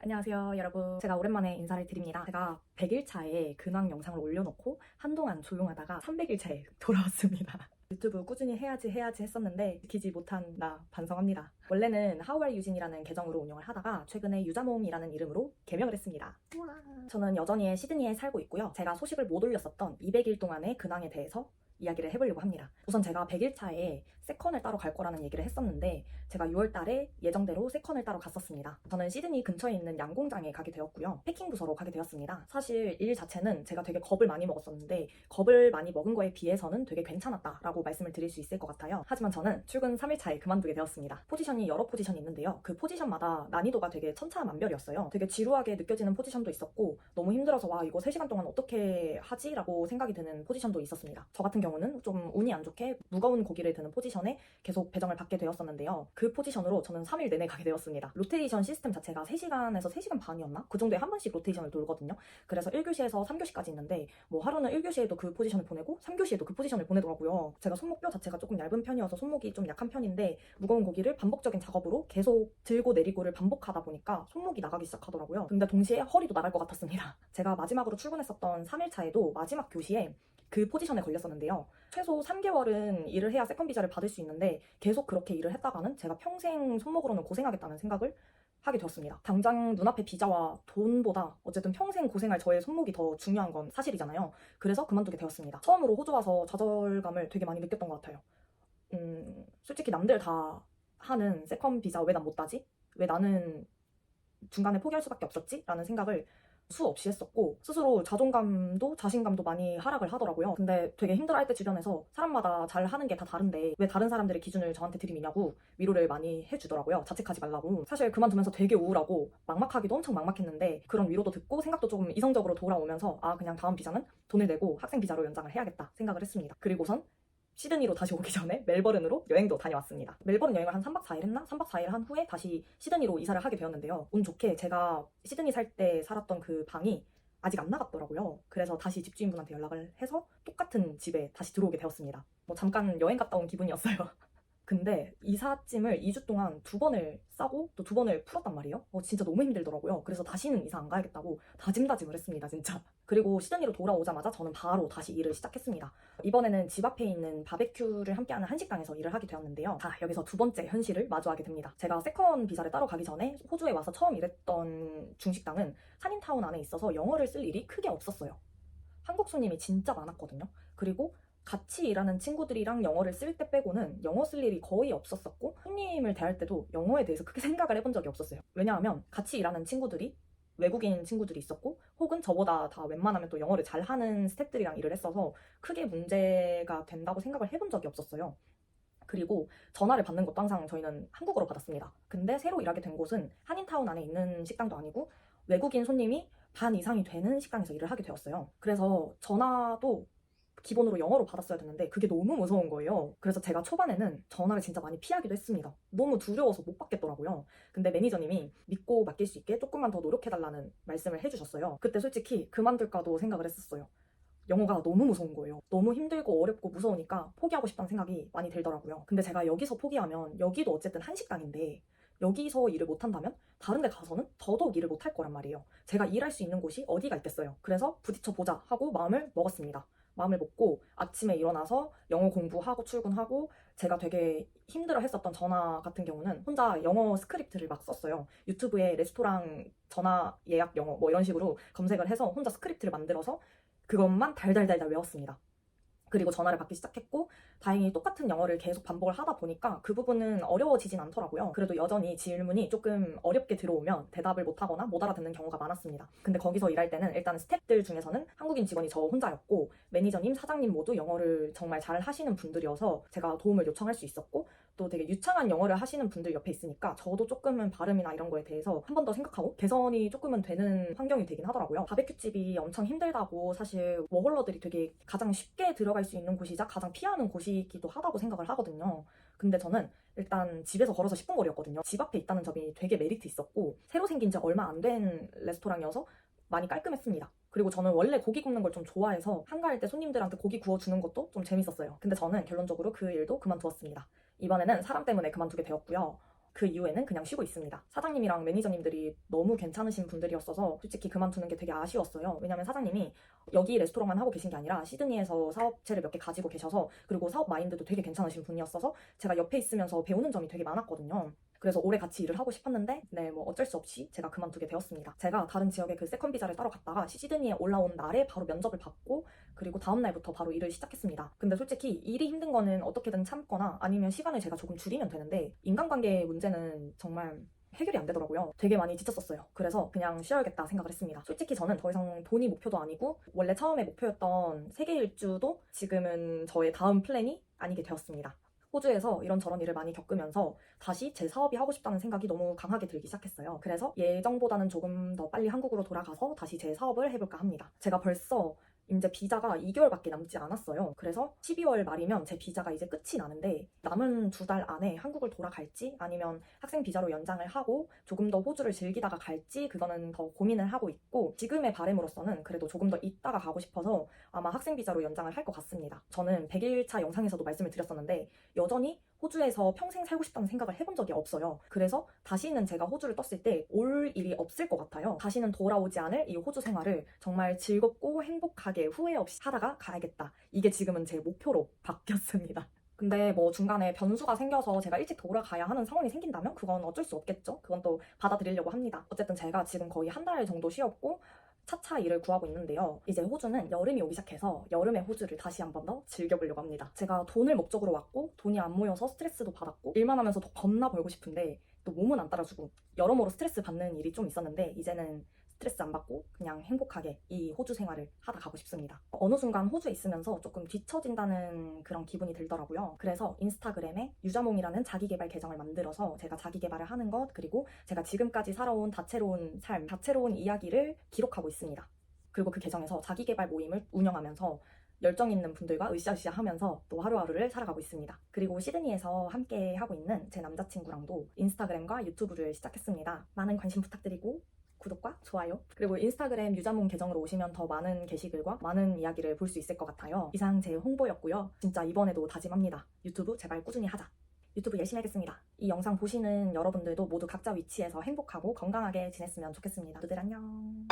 안녕하세요 여러분, 제가 오랜만에 인사를 드립니다. 제가 100일차에 근황 영상을 올려놓고 한동안 조용하다가 300일차에 돌아왔습니다. 유튜브 꾸준히 해야지 했었는데 지키지 못한 나 반성합니다. 원래는 How are 유진이라는 계정으로 운영을 하다가 최근에 유자모음이라는 이름으로 개명을 했습니다. 저는 여전히 시드니에 살고 있고요. 제가 소식을 못 올렸었던 200일 동안의 근황에 대해서 이야기를 해보려고 합니다. 우선 제가 100일차에 세컨을 따러 갈 거라는 얘기를 했었는데 제가 6월 달에 예정대로 세컨을 따러 갔었습니다. 저는 시드니 근처에 있는 양공장에 가게 되었고요. 패킹 부서로 가게 되었습니다. 사실 일 자체는 제가 되게 겁을 많이 먹었었는데 겁을 많이 먹은 거에 비해서는 되게 괜찮았다라고 말씀을 드릴 수 있을 것 같아요. 하지만 저는 출근 3일차에 그만두게 되었습니다. 포지션이 여러 포지션이 있는데요. 그 포지션마다 난이도가 되게 천차만별이었어요. 되게 지루하게 느껴지는 포지션도 있었고 너무 힘들어서 와 이거 3시간 동안 어떻게 하지? 라고 생각이 드는 포지션도 있었습니다. 저 같은 경우는 좀 운이 안 좋게 무거운 고기를 드는 포지션에 계속 배정을 받게 되었었는데요. 그 포지션으로 저는 3일 내내 가게 되었습니다. 로테이션 시스템 자체가 3시간에서 3시간 반이었나? 그 정도에 한 번씩 로테이션을 돌거든요. 그래서 1교시에서 3교시까지 있는데 뭐 하루는 1교시에도 그 포지션을 보내고 3교시에도 그 포지션을 보내더라고요. 제가 손목뼈 자체가 조금 얇은 편이어서 손목이 좀 약한 편인데 무거운 고기를 반복적인 작업으로 계속 들고 내리고를 반복하다 보니까 손목이 나가기 시작하더라고요. 근데 동시에 허리도 나갈 것 같았습니다. 제가 마지막으로 출근했었던 3일차에도 마지막 교시에 그 포지션에 걸렸었는데요. 최소 3개월은 일을 해야 세컨 비자를 받을 수 있는데 계속 그렇게 일을 했다가는 제가 평생 손목으로는 고생하겠다는 생각을 하게 되었습니다. 당장 눈앞의 비자와 돈보다 어쨌든 평생 고생할 저의 손목이 더 중요한 건 사실이잖아요. 그래서 그만두게 되었습니다. 처음으로 호주 와서 좌절감을 되게 많이 느꼈던 것 같아요. 솔직히 남들 다 하는 세컨 비자 왜 난 못 따지? 왜 나는 중간에 포기할 수밖에 없었지? 라는 생각을 수없이 했었고 스스로 자존감도 자신감도 많이 하락을 하더라고요. 근데 되게 힘들어할 때 주변에서 사람마다 잘 하는 게 다 다른데 왜 다른 사람들의 기준을 저한테 들이미냐고 위로를 많이 해주더라고요. 자책하지 말라고. 사실 그만두면서 되게 우울하고 막막하기도 엄청 막막했는데 그런 위로도 듣고 생각도 조금 이성적으로 돌아오면서 아 그냥 다음 비자는 돈을 내고 학생 비자로 연장을 해야겠다 생각을 했습니다. 그리고선 시드니로 다시 오기 전에 멜버른으로 여행도 다녀왔습니다. 멜버른 여행을 한 3박 4일 했나? 3박 4일 한 후에 다시 시드니로 이사를 하게 되었는데요. 운 좋게 제가 시드니 살 때 살았던 그 방이 아직 안 나갔더라고요. 그래서 다시 집주인분한테 연락을 해서 똑같은 집에 다시 들어오게 되었습니다. 뭐 잠깐 여행 갔다 온 기분이었어요. 근데 이삿짐을 2주 동안 2번을 싸고 또 2번을 풀었단 말이에요. 진짜 너무 힘들더라고요. 그래서 다시는 이사 안 가야겠다고 다짐다짐을 했습니다, 진짜. 그리고 시드니로 돌아오자마자 저는 바로 다시 일을 시작했습니다. 이번에는 집 앞에 있는 바베큐를 함께하는 한식당에서 일을 하게 되었는데요. 자, 여기서 두 번째 현실을 마주하게 됩니다. 제가 세컨 비자를 따러 가기 전에 호주에 와서 처음 일했던 중식당은 산인타운 안에 있어서 영어를 쓸 일이 크게 없었어요. 한국 손님이 진짜 많았거든요. 그리고 같이 일하는 친구들이랑 영어를 쓸 때 빼고는 영어 쓸 일이 거의 없었었고 손님을 대할 때도 영어에 대해서 크게 생각을 해본 적이 없었어요. 왜냐하면 같이 일하는 친구들이 외국인 친구들이 있었고 혹은 저보다 다 웬만하면 또 영어를 잘하는 스태프들이랑 일을 했어서 크게 문제가 된다고 생각을 해본 적이 없었어요. 그리고 전화를 받는 것도 항상 저희는 한국어로 받았습니다. 근데 새로 일하게 된 곳은 한인타운 안에 있는 식당도 아니고 외국인 손님이 반 이상이 되는 식당에서 일을 하게 되었어요. 그래서 전화도 기본으로 영어로 받았어야 됐는데 그게 너무 무서운 거예요. 그래서 제가 초반에는 전화를 진짜 많이 피하기도 했습니다. 너무 두려워서 못 받겠더라고요. 근데 매니저님이 믿고 맡길 수 있게 조금만 더 노력해달라는 말씀을 해주셨어요. 그때 솔직히 그만둘까도 생각을 했었어요. 영어가 너무 무서운 거예요. 너무 힘들고 어렵고 무서우니까 포기하고 싶다는 생각이 많이 들더라고요. 근데 제가 여기서 포기하면 여기도 어쨌든 한식당인데 여기서 일을 못한다면 다른 데 가서는 더더욱 일을 못할 거란 말이에요. 제가 일할 수 있는 곳이 어디가 있겠어요. 그래서 부딪혀보자 하고 마음을 먹었습니다. 마음을 먹고 아침에 일어나서 영어 공부하고 출근하고 제가 되게 힘들어 했었던 전화 같은 경우는 혼자 영어 스크립트를 막 썼어요. 유튜브에 레스토랑 전화 예약 영어 뭐 이런 식으로 검색을 해서 혼자 스크립트를 만들어서 그것만 달달달달 외웠습니다. 그리고 전화를 받기 시작했고 다행히 똑같은 영어를 계속 반복을 하다 보니까 그 부분은 어려워지진 않더라고요. 그래도 여전히 질문이 조금 어렵게 들어오면 대답을 못하거나 못 알아듣는 경우가 많았습니다. 근데 거기서 일할 때는 일단 스태프들 중에서는 한국인 직원이 저 혼자였고 매니저님, 사장님 모두 영어를 정말 잘 하시는 분들이어서 제가 도움을 요청할 수 있었고 또 되게 유창한 영어를 하시는 분들 옆에 있으니까 저도 조금은 발음이나 이런 거에 대해서 한 번 더 생각하고 개선이 조금은 되는 환경이 되긴 하더라고요. 바베큐집이 엄청 힘들다고 사실 워홀러들이 되게 가장 쉽게 들어갈 수 있는 곳이자 가장 피하는 곳이기도 하다고 생각을 하거든요. 근데 저는 일단 집에서 걸어서 10분 거리였거든요. 집 앞에 있다는 점이 되게 메리트 있었고 새로 생긴 지 얼마 안 된 레스토랑이어서 많이 깔끔했습니다. 그리고 저는 원래 고기 굽는 걸 좀 좋아해서 한가할 때 손님들한테 고기 구워주는 것도 좀 재밌었어요. 근데 저는 결론적으로 그 일도 그만두었습니다. 이번에는 사람 때문에 그만두게 되었고요. 그 이후에는 그냥 쉬고 있습니다. 사장님이랑 매니저님들이 너무 괜찮으신 분들이었어서 솔직히 그만두는 게 되게 아쉬웠어요. 왜냐면 사장님이 여기 레스토랑만 하고 계신 게 아니라 시드니에서 사업체를 몇 개 가지고 계셔서, 그리고 사업 마인드도 되게 괜찮으신 분이었어서 제가 옆에 있으면서 배우는 점이 되게 많았거든요. 그래서 오래 같이 일을 하고 싶었는데 뭐 어쩔 수 없이 제가 그만두게 되었습니다. 제가 다른 지역에 그 세컨 비자를 따러 갔다가 시드니에 올라온 날에 바로 면접을 받고, 그리고 다음 날부터 바로 일을 시작했습니다. 근데 솔직히 일이 힘든 거는 어떻게든 참거나 아니면 시간을 제가 조금 줄이면 되는데, 인간관계 문제는 정말 해결이 안 되더라고요. 되게 많이 지쳤었어요. 그래서 그냥 쉬어야겠다 생각을 했습니다. 솔직히 저는 더 이상 돈이 목표도 아니고, 원래 처음에 목표였던 세계 일주도 지금은 저의 다음 플랜이 아니게 되었습니다. 호주에서 이런저런 일을 많이 겪으면서 다시 제 사업이 하고 싶다는 생각이 너무 강하게 들기 시작했어요. 그래서 예정보다는 조금 더 빨리 한국으로 돌아가서 다시 제 사업을 해볼까 합니다. 제가 벌써 이제 비자가 2개월밖에 남지 않았어요. 그래서 12월 말이면 제 비자가 이제 끝이 나는데, 남은 2달 안에 한국을 돌아갈지 아니면 학생 비자로 연장을 하고 조금 더 호주를 즐기다가 갈지, 그거는 더 고민을 하고 있고, 지금의 바람으로서는 그래도 조금 더 있다가 가고 싶어서 아마 학생 비자로 연장을 할 것 같습니다. 저는 100일차 영상에서도 말씀을 드렸었는데 여전히 호주에서 평생 살고 싶다는 생각을 해본 적이 없어요. 그래서 다시는 제가 호주를 떴을 때 올 일이 없을 것 같아요. 다시는 돌아오지 않을 이 호주 생활을 정말 즐겁고 행복하게 후회 없이 하다가 가야겠다. 이게 지금은 제 목표로 바뀌었습니다. 근데 뭐 중간에 변수가 생겨서 제가 일찍 돌아가야 하는 상황이 생긴다면 그건 어쩔 수 없겠죠. 그건 또 받아들이려고 합니다. 어쨌든 제가 지금 거의 한 달 정도 쉬었고 차차 일을 구하고 있는데요. 이제 호주는 여름이 오기 시작해서 여름의 호주를 다시 한 번 더 즐겨보려고 합니다. 제가 돈을 목적으로 왔고 돈이 안 모여서 스트레스도 받았고 일만 하면서 더 겁나 벌고 싶은데 또 몸은 안 따라주고 여러모로 스트레스 받는 일이 좀 있었는데, 이제는 스트레스 안 받고 그냥 행복하게 이 호주 생활을 하다 가고 싶습니다. 어느 순간 호주에 있으면서 조금 뒤처진다는 그런 기분이 들더라고요. 그래서 인스타그램에 유자몽이라는 자기개발 계정을 만들어서 제가 자기개발을 하는 것, 그리고 제가 지금까지 살아온 다채로운 삶, 다채로운 이야기를 기록하고 있습니다. 그리고 그 계정에서 자기개발 모임을 운영하면서 열정 있는 분들과 으쌰으쌰 하면서 또 하루하루를 살아가고 있습니다. 그리고 시드니에서 함께 하고 있는 제 남자친구랑도 인스타그램과 유튜브를 시작했습니다. 많은 관심 부탁드리고 구독과 좋아요, 그리고 인스타그램 유자몽 계정으로 오시면 더 많은 게시글과 많은 이야기를 볼 수 있을 것 같아요. 이상 제 홍보였고요. 진짜 이번에도 다짐합니다. 유튜브 제발 꾸준히 하자. 유튜브 열심히 하겠습니다. 이 영상 보시는 여러분들도 모두 각자 위치에서 행복하고 건강하게 지냈으면 좋겠습니다. 모두들 안녕.